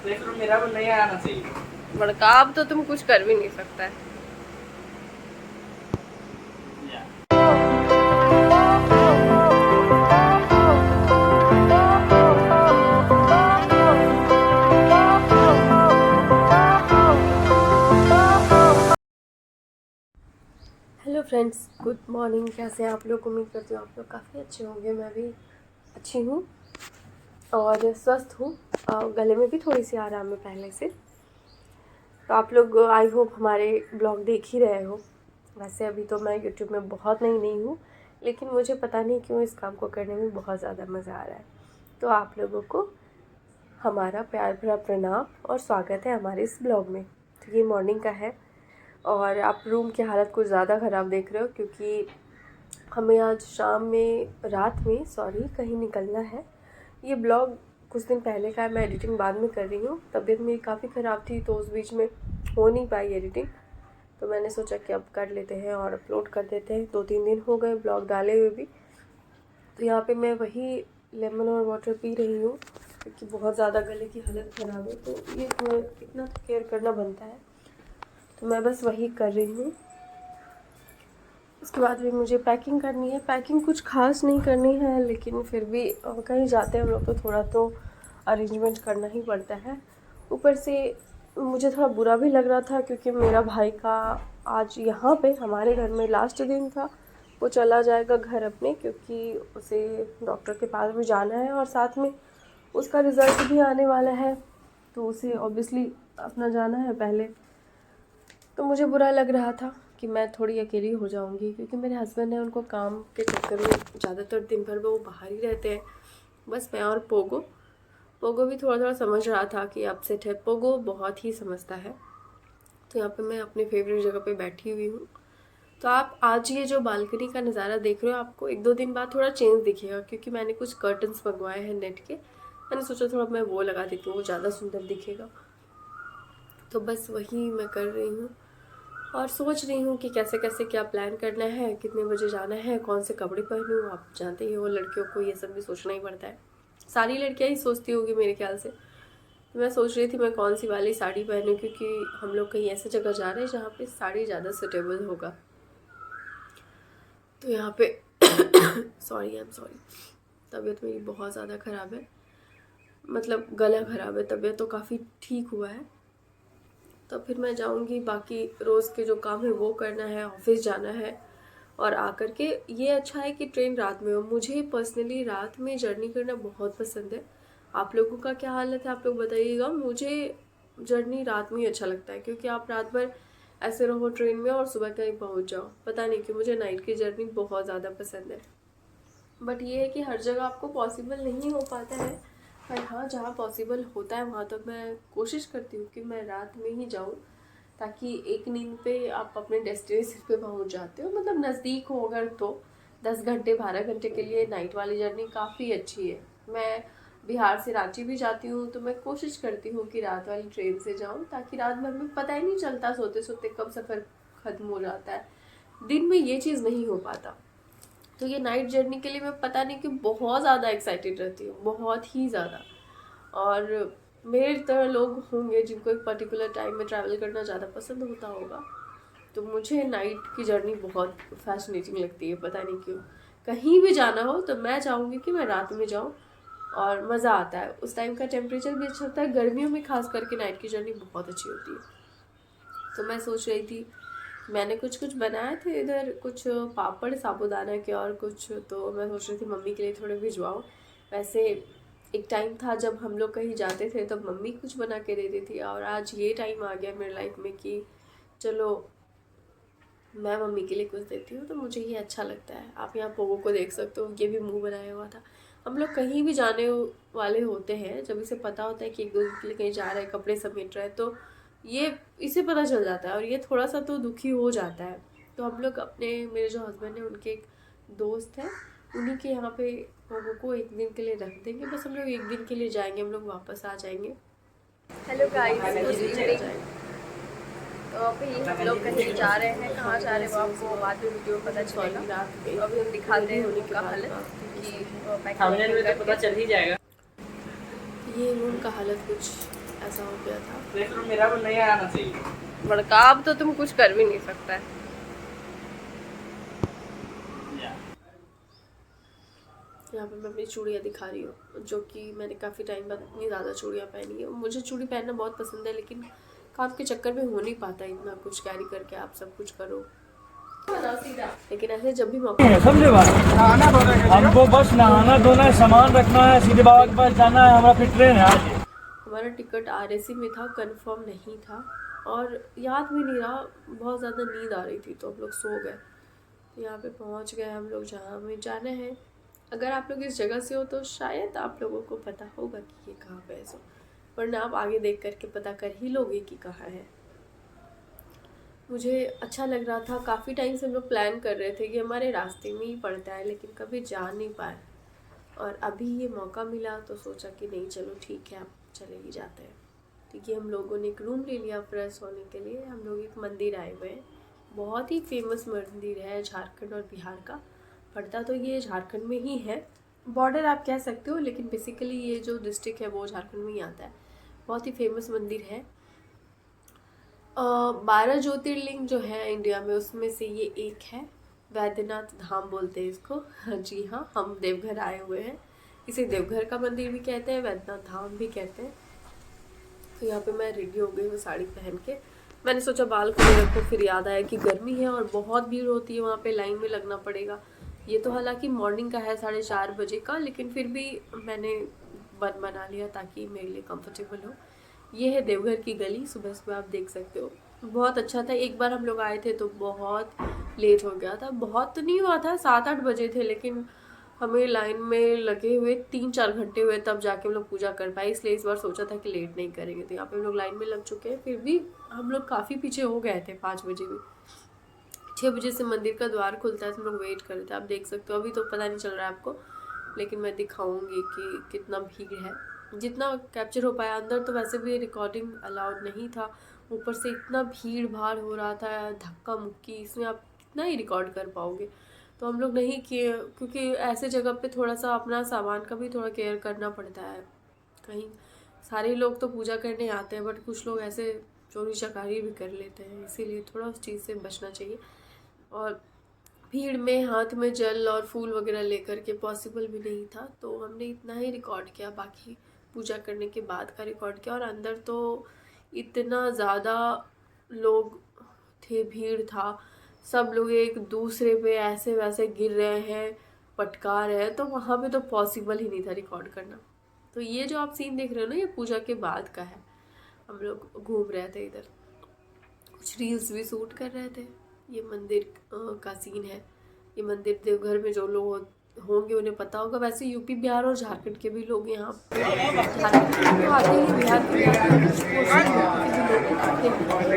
मेरा को नहीं आना चाहिए बड़का, अब तो तुम कुछ कर भी नहीं सकता है। Hello friends, good morning. कैसे हैं आप लोग? उम्मीद करती हूँ आप लोग काफ़ी अच्छे होंगे। मैं भी अच्छी हूँ और स्वस्थ हूँ। गले में भी थोड़ी सी आराम है पहले से। तो आप लोग आई होप हमारे ब्लॉग देख ही रहे हो। वैसे अभी तो मैं यूट्यूब में बहुत नई हूँ, लेकिन मुझे पता नहीं क्यों इस काम को करने में बहुत ज़्यादा मज़ा आ रहा है। तो आप लोगों को हमारा प्यार भरा प्रणाम और स्वागत है हमारे इस ब्लॉग में। तो ये मॉर्निंग का है और आप रूम की हालत कुछ ज़्यादा ख़राब देख रहे हो, क्योंकि हमें आज शाम में कहीं निकलना है। ये ब्लॉग कुछ दिन पहले का है, मैं एडिटिंग बाद में कर रही हूँ। तबीयत मेरी काफ़ी ख़राब थी तो उस बीच में हो नहीं पाई एडिटिंग, तो मैंने सोचा कि अब कर लेते हैं और अपलोड कर देते हैं। 2-3 दिन हो गए ब्लॉग डाले हुए भी। तो यहाँ पे मैं वही लेमन और वाटर पी रही हूँ, क्योंकि बहुत ज़्यादा गले की हालत ख़राब है। तो ये थोड़ा इतना तो केयर करना बनता है, तो मैं बस वही कर रही हूँ। उसके बाद भी मुझे पैकिंग करनी है। पैकिंग कुछ खास नहीं करनी है, लेकिन फिर भी कहीं जाते हैं हम लोग तो थोड़ा तो अरेंजमेंट करना ही पड़ता है। ऊपर से मुझे थोड़ा बुरा भी लग रहा था, क्योंकि मेरा भाई का आज यहाँ पे हमारे घर में लास्ट दिन था। वो चला जाएगा घर अपने, क्योंकि उसे डॉक्टर के पास भी जाना है और साथ में उसका रिज़ल्ट भी आने वाला है, तो उसे ऑब्वियसली अपना जाना है पहले। तो मुझे बुरा लग रहा था कि मैं थोड़ी अकेली हो जाऊंगी, क्योंकि मेरे हस्बैंड हैं, उनको काम के चक्कर में ज़्यादातर दिन भर वो बाहर ही रहते हैं। बस मैं और पोगो भी थोड़ा थोड़ा समझ रहा था कि अपसेट है। पोगो बहुत ही समझता है। तो यहाँ पे मैं अपनी फेवरेट जगह पे बैठी हुई हूँ। तो आप आज ये जो बालकनी का नज़ारा देख रहे हो, आपको 1-2 दिन बाद थोड़ा चेंज दिखेगा, क्योंकि मैंने कुछ कर्टन्स मंगवाए हैं नेट के। मैंने सोचा थोड़ा मैं वो लगा देती हूँ, वो ज़्यादा सुंदर दिखेगा। तो बस वही मैं कर रही हूँ और सोच रही हूँ कि कैसे कैसे क्या प्लान करना है, कितने बजे जाना है, कौन से कपड़े पहनूँ। आप जानते ही हो लड़कियों को ये सब भी सोचना ही पड़ता है। सारी लड़कियाँ ही सोचती होगी मेरे ख्याल से। तो मैं सोच रही थी मैं कौन सी वाली साड़ी पहनूँ, क्योंकि हम लोग कहीं ऐसे जगह जा रहे हैं जहाँ पे साड़ी ज़्यादा सूटेबल होगा। तो यहाँ पे आई एम सॉरी, तबीयत मेरी बहुत ज़्यादा ख़राब है। मतलब गला ख़राब है, तबीयत तो काफ़ी ठीक हुआ है। तो फिर मैं जाऊँगी, बाकी रोज़ के जो काम है वो करना है, ऑफिस जाना है और आकर के। ये अच्छा है कि ट्रेन रात में हो। मुझे पर्सनली रात में जर्नी करना बहुत पसंद है। आप लोगों का क्या हालत है आप लोग बताइएगा। मुझे जर्नी रात में ही अच्छा लगता है, क्योंकि आप रात भर ऐसे रहो ट्रेन में और सुबह कहीं पहुंच जाओ। पता नहीं क्यों मुझे नाइट की जर्नी बहुत ज़्यादा पसंद है। बट ये है कि हर जगह आपको पॉसिबल नहीं हो पाता है। पर हाँ, जहाँ पॉसिबल होता है वहाँ तक मैं कोशिश करती हूँ कि मैं रात में ही जाऊँ, ताकि एक नींद पे आप अपने डेस्टिनेशन पे पहुँच जाते हो। मतलब नज़दीक हो अगर तो 10 घंटे 12 घंटे के लिए नाइट वाली जर्नी काफ़ी अच्छी है। मैं बिहार से रांची भी जाती हूँ, तो मैं कोशिश करती हूँ कि रात वाली ट्रेन से जाऊँ, ताकि रात भर में पता ही नहीं चलता सोते सोते कब सफ़र ख़त्म हो जाता है। दिन में ये चीज़ नहीं हो पाता। तो ये नाइट जर्नी के लिए मैं पता नहीं कि बहुत ज़्यादा एक्साइटेड रहती हूँ, बहुत ही ज़्यादा। और मेरे तरह लोग होंगे जिनको एक पर्टिकुलर टाइम में ट्रैवल करना ज़्यादा पसंद होता होगा। तो मुझे नाइट की जर्नी बहुत फैसिनेटिंग लगती है, पता नहीं क्यों। कहीं भी जाना हो तो मैं चाहूँगी कि मैं रात में जाऊँ और मज़ा आता है। उस टाइम का टेम्परेचर भी अच्छा होता है। गर्मियों में खास करके नाइट की जर्नी बहुत अच्छी होती है। तो मैं सोच रही थी, मैंने कुछ बनाए थे इधर, कुछ पापड़ साबूदाना के और कुछ, तो मैं सोच रही थी मम्मी के लिए थोड़े भिजवाऊँ। वैसे एक टाइम था जब हम लोग कहीं जाते थे तब मम्मी कुछ बना के देती थी, और आज ये टाइम आ गया मेरी लाइफ में कि चलो मैं मम्मी के लिए कुछ देती हूँ। तो मुझे ये अच्छा लगता है। आप यहाँ पोगो को देख सकते हो, ये भी मुंह बनाया हुआ था। हम लोग कहीं भी जाने वाले होते हैं, जब इसे पता होता है कि 1-2 दिन के लिए कहीं जा रहा है, कपड़े समेट रहा है, तो ये इसे पता चल जाता है और ये थोड़ा सा तो दुखी हो जाता है। तो हम लोग अपने, मेरे जो हस्बैंड हैं उनके एक दोस्त हैं, उन्हीं के यहाँ पे पोगो को 1 दिन के लिए रख देंगे। बस हम लोग 1 दिन के लिए जाएंगे, हम लोग वापस आ जाएंगे। Hello guys, good evening. तो अभी हम लोग कहीं जा रहे हैं, कहाँ जा रहे हैं वो आपको बाद में वीडियो में पता चलेगा। तो अभी हम दिखाते हैं रूम का हालत कि पैकिंग पता चल ही जाएगा। ये रूम का हालत कुछ ऐसा हो गया था। देख लो, मेरा वो नहीं आना चाहिए। बड़का अब तो तुम कुछ कर भी नहीं सकता है। यहाँ पे मैं अपनी चूड़ियाँ दिखा रही हूँ, जो कि मैंने काफ़ी टाइम बाद इतनी ज़्यादा चूड़ियाँ पहनी है। मुझे चूड़ी पहनना बहुत पसंद है, लेकिन काम के चक्कर में हो नहीं पाता इतना कुछ कैरी करके आप सब कुछ करो। लेकिन ऐसे जब भी मौका समझे बात, हमको बस नहाना धोना है, सामान रखना है, सीधे बाबा के पास जाना है। हमारा फिर ट्रेन है आज। हमारा टिकट RAC में था, कंफर्म नहीं था और याद भी नहीं रहा, बहुत ज़्यादा नींद आ रही थी तो हम लोग सो गए। यहाँ पे पहुँच गए हम लोग जहाँ हमें जाना है। अगर आप लोग इस जगह से हो तो शायद आप लोगों को पता होगा कि ये कहाँ पे है, सो वरना आप आगे देख करके पता कर ही लोगे कि कहाँ है। मुझे अच्छा लग रहा था, काफ़ी टाइम से हम लोग प्लान कर रहे थे कि हमारे रास्ते में ही पड़ता है, लेकिन कभी जा नहीं पाए और अभी ये मौका मिला तो सोचा कि नहीं चलो ठीक है, अब चले ही जाते हैं। क्योंकि हम लोगों ने एक रूम ले लिया फ्रेश होने के लिए। हम लोग एक मंदिर आए हुए हैं, बहुत ही फेमस मंदिर है झारखंड और बिहार का। पड़ता तो ये झारखंड में ही है, बॉर्डर आप कह सकते हो, लेकिन बेसिकली ये जो डिस्ट्रिक्ट है वो झारखंड में ही आता है। बहुत ही फेमस मंदिर है। 12 ज्योतिर्लिंग जो है इंडिया में, उसमें से ये एक है। वैद्यनाथ धाम बोलते हैं इसको। जी हाँ, हम देवघर आए हुए हैं। इसे देवघर का मंदिर भी कहते हैं, वैद्यनाथ धाम भी कहते हैं। तो यहाँ पे मैं रेडी हो गई हूँ साड़ी पहन के। मैंने सोचा बाल खोले रखो, फिर याद आया कि गर्मी है और बहुत भीड़ होती है वहाँ पे, लाइन में लगना पड़ेगा। ये तो हालांकि मॉर्निंग का है 4:30 बजे का, लेकिन फिर भी मैंने बना लिया ताकि मेरे लिए कंफर्टेबल हो। ये है देवघर की गली, सुबह सुबह आप देख सकते हो। बहुत अच्छा था। एक बार हम लोग आए थे तो बहुत लेट हो गया था, बहुत तो नहीं हुआ था, 7-8 बजे थे, लेकिन हमें लाइन में लगे हुए 3-4 घंटे हुए तब जाके हम लोग पूजा कर पाए। इसलिए इस बार सोचा था कि लेट नहीं करेंगे। तो यहाँ पे हम लोग लाइन में लग चुके हैं, फिर भी हम लोग काफ़ी पीछे हो गए थे। 5 बजे भी, 6 बजे से मंदिर का द्वार खुलता है तो हम लोग वेट कर रहे थे। आप देख सकते हो, अभी तो पता नहीं चल रहा है आपको, लेकिन मैं दिखाऊंगी कि कितना भीड़ है, जितना कैप्चर हो पाया। अंदर तो वैसे भी रिकॉर्डिंग अलाउड नहीं था, ऊपर से इतना भीड़ भाड़ हो रहा था, धक्का मुक्की, इसमें आप कितना ही रिकॉर्ड कर पाओगे। तो हम लोग नहीं किए, क्योंकि ऐसे जगह पे थोड़ा सा अपना सामान का भी थोड़ा केयर करना पड़ता है। कहीं सारे लोग तो पूजा करने आते हैं, बट कुछ लोग ऐसे चोरी चकारी भी कर लेते हैं, इसीलिए थोड़ा उस चीज़ से बचना चाहिए। और भीड़ में हाथ में जल और फूल वगैरह लेकर के पॉसिबल भी नहीं था, तो हमने इतना ही रिकॉर्ड किया, बाकी पूजा करने के बाद का रिकॉर्ड किया। और अंदर तो इतना ज़्यादा लोग थे, भीड़ था, सब लोग एक दूसरे पे ऐसे वैसे गिर रहे हैं, पटका रहे हैं, तो वहाँ पे तो पॉसिबल ही नहीं था रिकॉर्ड करना। तो ये जो आप सीन देख रहे हो ना, ये पूजा के बाद का है। हम लोग घूम रहे थे इधर, कुछ रील्स भी शूट कर रहे थे। ये मंदिर का सीन है। ये मंदिर देवघर में जो लोग होंगे उन्हें पता होगा। वैसे यूपी बिहार और झारखंड के भी लोग यहाँ झारखंड के तो आते ही, बिहार के भी आते हैं, कुछ यूपी के भी लोग आते हैं।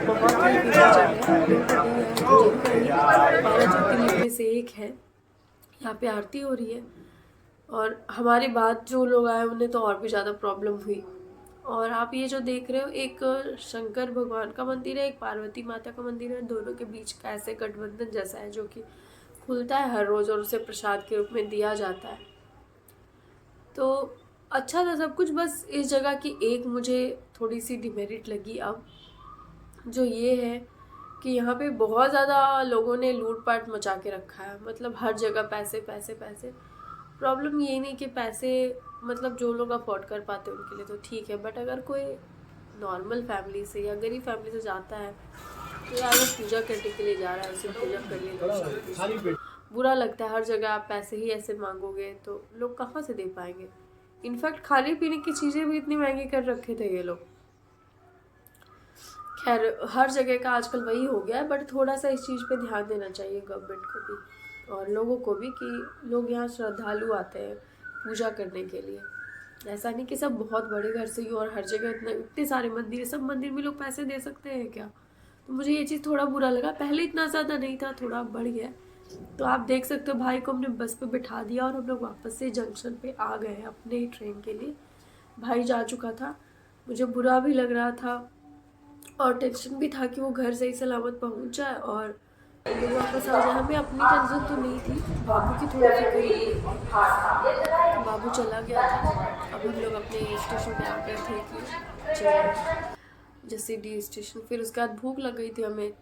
बहुत ही फेमस जगह है, 12 ज्योतिर्लिंग में से एक है। यहाँ पे आरती हो रही है और हमारे बाद जो लोग आए उन्हें तो और भी ज़्यादा प्रॉब्लम हुई। और आप ये जो देख रहे हो, एक शंकर भगवान का मंदिर है, एक पार्वती माता का मंदिर है। दोनों के बीच का ऐसे गठबंधन जैसा है, जो कि खुलता है हर रोज़ और उसे प्रसाद के रूप में दिया जाता है। तो अच्छा था सब कुछ। बस इस जगह की एक मुझे थोड़ी सी डिमेरिट लगी अब, जो ये है कि यहाँ पे बहुत ज़्यादा लोगों ने लूटपाट मचा के रखा है। मतलब हर जगह पैसे पैसे पैसे। प्रॉब्लम ये नहीं कि पैसे, मतलब जो लोग अफोर्ड कर पाते हैं उनके लिए तो ठीक है, बट अगर कोई नॉर्मल फैमिली से या गरीब फैमिली से जाता है तो यार वो पूजा करने के लिए जा रहा है, उसे पूजा कर लिए, बुरा लगता है। हर जगह आप पैसे ही ऐसे मांगोगे तो लोग कहाँ से दे पाएंगे। इनफैक्ट खाने पीने की चीज़ें भी इतनी महंगी कर रखे थे ये लोग। खैर, हर जगह का आजकल वही हो गया है, बट थोड़ा सा इस चीज़ पे ध्यान देना चाहिए गवर्नमेंट को भी और लोगों को भी, कि लोग यहाँ श्रद्धालु आते हैं पूजा करने के लिए। ऐसा नहीं कि सब बहुत बड़े घर से ही और हर जगह इतने सारे मंदिर, सब मंदिर में लोग पैसे दे सकते हैं क्या। तो मुझे ये चीज़ थोड़ा बुरा लगा। पहले इतना ज़्यादा नहीं था, थोड़ा बढ़ गया। तो आप देख सकते हो, भाई को हमने बस पे बिठा दिया और हम लोग वापस से जंक्शन पे आ गए अपने ही ट्रेन के लिए। भाई जा चुका था, मुझे बुरा भी लग रहा था और टेंशन भी था कि वो घर सही सलामत पहुंच जाए और लोग वापस आ जाए। हमें अपनी टेंशन तो नहीं थी, बाबू की थोड़ी फिक्र थी। बाबू चला गया था अब हम लोग अपने स्टेशन पे आ गए थे कि चलो जैसे डी स्टेशन। फिर उसके बाद भूख लग गई थी हमें,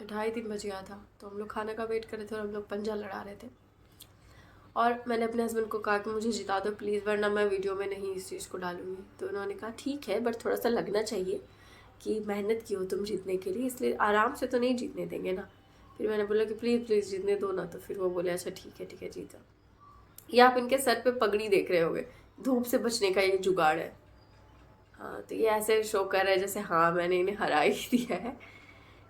2:30-3 बज गया था, तो हम लोग खाने का वेट कर रहे थे और हम लोग पंजा लड़ा रहे थे। और मैंने अपने हस्बैंड को कहा कि मुझे जिता दो प्लीज़, वरना मैं वीडियो में नहीं इस चीज़ को डालूंगी। तो उन्होंने कहा ठीक है, बट थोड़ा सा लगना चाहिए कि मेहनत की हो तुम जीतने के लिए, इसलिए आराम से तो नहीं जीतने देंगे ना। फिर मैंने बोला कि प्लीज़ प्लीज़ जीतने दो ना। तो फिर वो बोले अच्छा ठीक है जीता। ये आप इनके सर पे पगड़ी देख रहे होगे, धूप से बचने का ये जुगाड़ है। हाँ, तो ये ऐसे शो कर रहा है जैसे हाँ मैंने इन्हें हरा ही दिया है।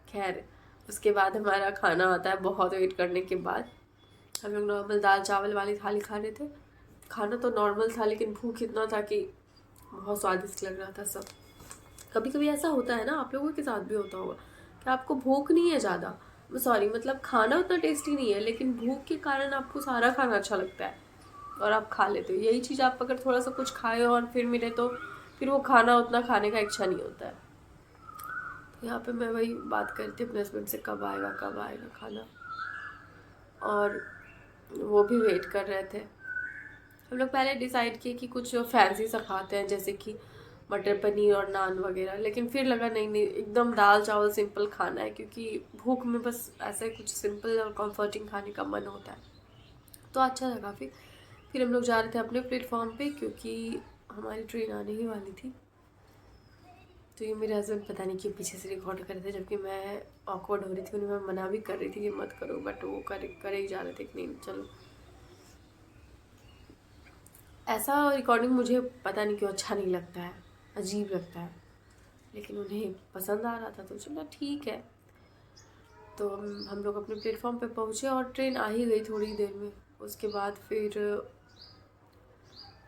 खैर उसके बाद हमारा खाना आता है बहुत वेट करने के बाद। हम लोग नॉर्मल दाल चावल वाली थाली खा रहे थे। खाना तो नॉर्मल था लेकिन भूख इतना था कि बहुत स्वादिष्ट लग रहा था सब। कभी कभी ऐसा होता है ना, आप लोगों के साथ भी होता होगा कि आपको भूख नहीं है ज़्यादा, सॉरी मतलब खाना उतना टेस्टी नहीं है, लेकिन भूख के कारण आपको सारा खाना अच्छा लगता है और आप खा लेते हो। यही चीज़ आप अगर थोड़ा सा कुछ खाए और फिर मिले तो फिर वो खाना उतना खाने का इच्छा नहीं होता है। तो यहाँ पे मैं वही बात करती हूँ अपने हस्बैंड से, कब आएगा खाना, और वो भी वेट कर रहे थे। हम लोग पहले डिसाइड किए कि कुछ फैंसी सा खाते हैं जैसे कि मटर पनीर और नान वगैरह, लेकिन फिर लगा नहीं एकदम दाल चावल सिंपल खाना है, क्योंकि भूख में बस ऐसे कुछ सिंपल और कंफर्टिंग खाने का मन होता है। तो अच्छा था काफ़ी। फिर हम लोग जा रहे थे अपने प्लेटफॉर्म पे क्योंकि हमारी ट्रेन आने ही वाली थी। तो ये मेरे हस्बैंड पता नहीं क्यों पीछे से रिकॉर्ड कर रहे थे, जबकि मैं ऑकवर्ड हो रही थी, उन्हें मैं मना भी कर रही थी कि मत करो, बट वो करे ही जा रहे थे कि नहीं चलो। ऐसा रिकॉर्डिंग मुझे पता नहीं क्यों अच्छा नहीं लगता है, अजीब लगता है, लेकिन उन्हें पसंद आ रहा था तो चलो ठीक है। तो हम लोग अपने प्लेटफॉर्म पे पहुँचे और ट्रेन आ ही गई थोड़ी देर में। उसके बाद फिर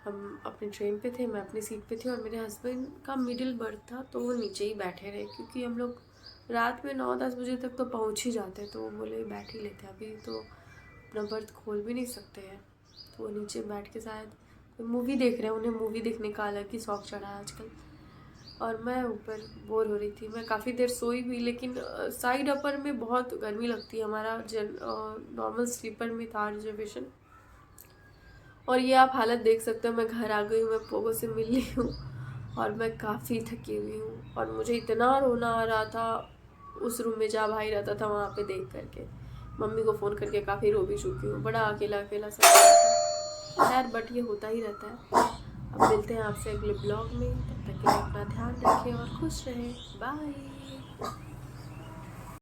हम अपनी ट्रेन पे थे, मैं अपनी सीट पे थी और मेरे हस्बैंड का मिडिल बर्थ था तो वो नीचे ही बैठे रहे, क्योंकि हम लोग रात में 9-10 बजे तक तो पहुँच ही जाते हैं, तो वो बोले बैठ ही लेते हैं, अभी तो अपना बर्थ खोल भी नहीं सकते हैं। तो वो नीचे बैठ के शायद कोई मूवी देख रहे हैं, उन्हें मूवी देखने का अलग ही शौक चढ़ा है आजकल। और मैं ऊपर बोर हो रही थी, मैं काफ़ी देर सोई भी, लेकिन साइड अपर में बहुत गर्मी लगती है। हमारा नॉर्मल स्लीपर में था रिजर्वेशन, और ये आप हालत देख सकते हो। मैं घर आ गई हूँ, मैं पोगो से मिल ली हूँ और मैं काफ़ी थकी हुई हूँ, और मुझे इतना रोना आ रहा था उस रूम में जहाँ भाई रहता था वहाँ पे देख करके। मम्मी को फ़ोन करके काफ़ी रो भी चुकी हूँ, बड़ा अकेला सा था। खैर बट ये होता ही रहता है। अब मिलते हैं आपसे अगले ब्लॉग में, तब तक के लिए अपना ध्यान रखें और खुश रहें। बाय।